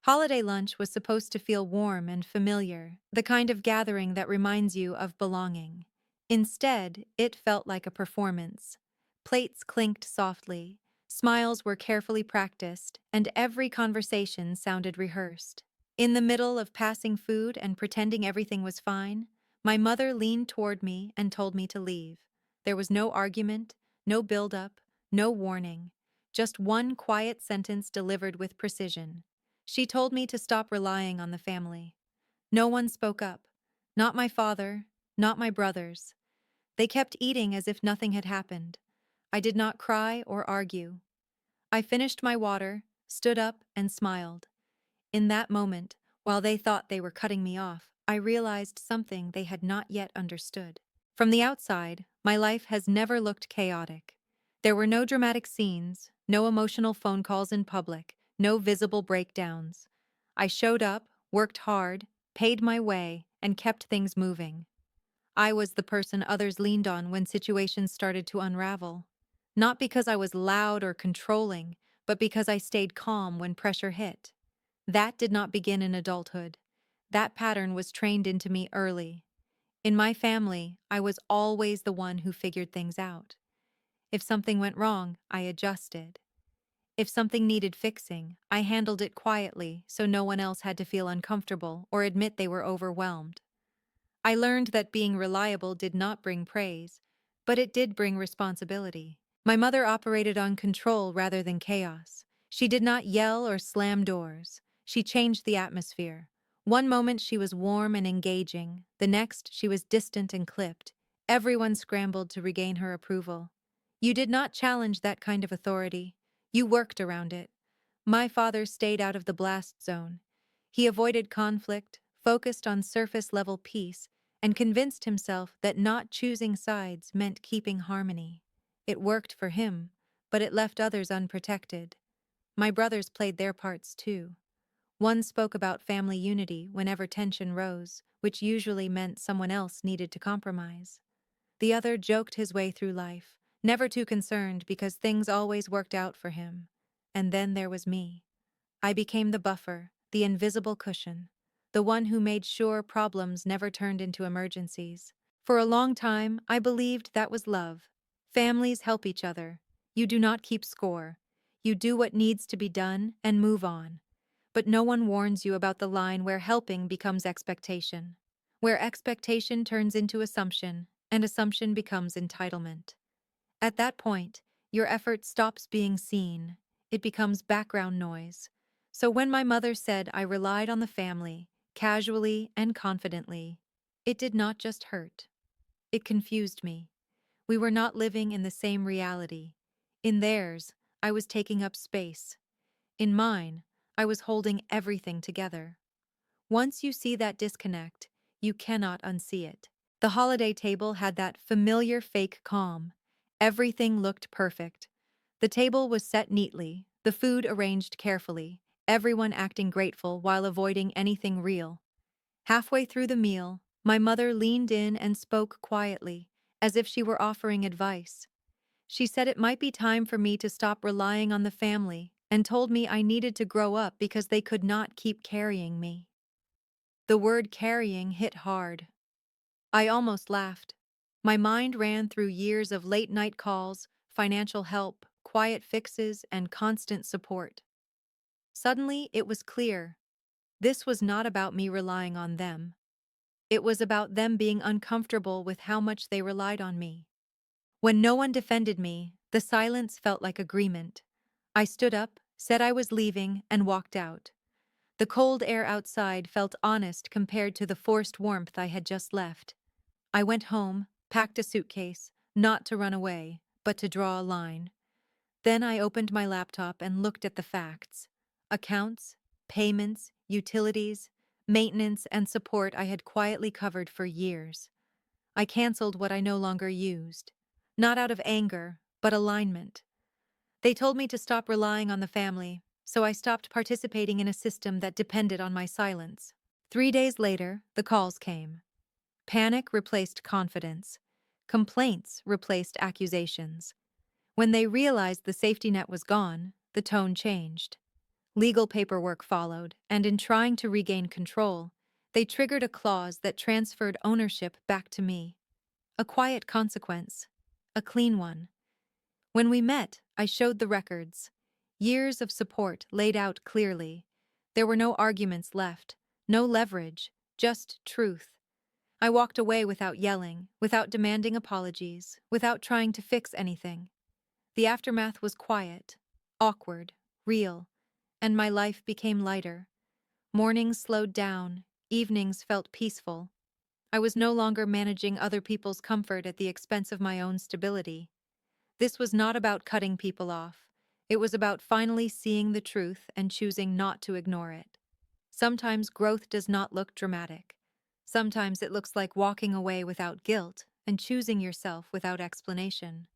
Holiday lunch was supposed to feel warm and familiar, the kind of gathering that reminds you of belonging. Instead, it felt like a performance. Plates clinked softly, smiles were carefully practiced, and every conversation sounded rehearsed. In the middle of passing food and pretending everything was fine, my mother leaned toward me and told me to leave. There was no argument, no build-up, no warning, just one quiet sentence delivered with precision. She told me to stop relying on the family. No one spoke up. Not my father, not my brothers. They kept eating as if nothing had happened. I did not cry or argue. I finished my water, stood up, and smiled. In that moment, while they thought they were cutting me off, I realized something they had not yet understood. From the outside, my life has never looked chaotic. There were no dramatic scenes, no emotional phone calls in public, no visible breakdowns. I showed up, worked hard, paid my way, and kept things moving. I was the person others leaned on when situations started to unravel. Not because I was loud or controlling, but because I stayed calm when pressure hit. That did not begin in adulthood. That pattern was trained into me early. In my family, I was always the one who figured things out. If something went wrong, I adjusted. If something needed fixing, I handled it quietly so no one else had to feel uncomfortable or admit they were overwhelmed. I learned that being reliable did not bring praise, but it did bring responsibility. My mother operated on control rather than chaos. She did not yell or slam doors. She changed the atmosphere. One moment she was warm and engaging, the next she was distant and clipped. Everyone scrambled to regain her approval. You did not challenge that kind of authority. You worked around it. My father stayed out of the blast zone. He avoided conflict, focused on surface-level peace, and convinced himself that not choosing sides meant keeping harmony. It worked for him, but it left others unprotected. My brothers played their parts too. One spoke about family unity whenever tension rose, which usually meant someone else needed to compromise. The other joked his way through life, never too concerned because things always worked out for him. And then there was me. I became the buffer, the invisible cushion, the one who made sure problems never turned into emergencies. For a long time, I believed that was love. Families help each other. You do not keep score. You do what needs to be done and move on. But no one warns you about the line where helping becomes expectation, where expectation turns into assumption, and assumption becomes entitlement. At that point, your effort stops being seen. It becomes background noise. So when my mother said I relied on the family, casually and confidently, it did not just hurt. It confused me. We were not living in the same reality. In theirs, I was taking up space. In mine, I was holding everything together. Once you see that disconnect, you cannot unsee it. The holiday table had that familiar fake calm. Everything looked perfect. The table was set neatly, the food arranged carefully, everyone acting grateful while avoiding anything real. Halfway through the meal, my mother leaned in and spoke quietly, as if she were offering advice. She said it might be time for me to stop relying on the family and told me I needed to grow up because they could not keep carrying me. The word carrying hit hard. I almost laughed. My mind ran through years of late-night calls, financial help, quiet fixes, and constant support. Suddenly, it was clear. This was not about me relying on them. It was about them being uncomfortable with how much they relied on me. When no one defended me, the silence felt like agreement. I stood up, said I was leaving, and walked out. The cold air outside felt honest compared to the forced warmth I had just left. I went home, packed a suitcase, not to run away, but to draw a line. Then I opened my laptop and looked at the facts. Accounts, payments, utilities, maintenance, and support I had quietly covered for years. I canceled what I no longer used. Not out of anger, but alignment. They told me to stop relying on the family, so I stopped participating in a system that depended on my silence. 3 days later, the calls came. Panic replaced confidence. Complaints replaced accusations. When they realized the safety net was gone, the tone changed. Legal paperwork followed, and in trying to regain control, they triggered a clause that transferred ownership back to me. A quiet consequence. A clean one. When we met, I showed the records. Years of support laid out clearly. There were no arguments left, no leverage, just truth. I walked away without yelling, without demanding apologies, without trying to fix anything. The aftermath was quiet, awkward, real, and my life became lighter. Mornings slowed down, evenings felt peaceful. I was no longer managing other people's comfort at the expense of my own stability. This was not about cutting people off. It was about finally seeing the truth and choosing not to ignore it. Sometimes growth does not look dramatic. Sometimes it looks like walking away without guilt and choosing yourself without explanation.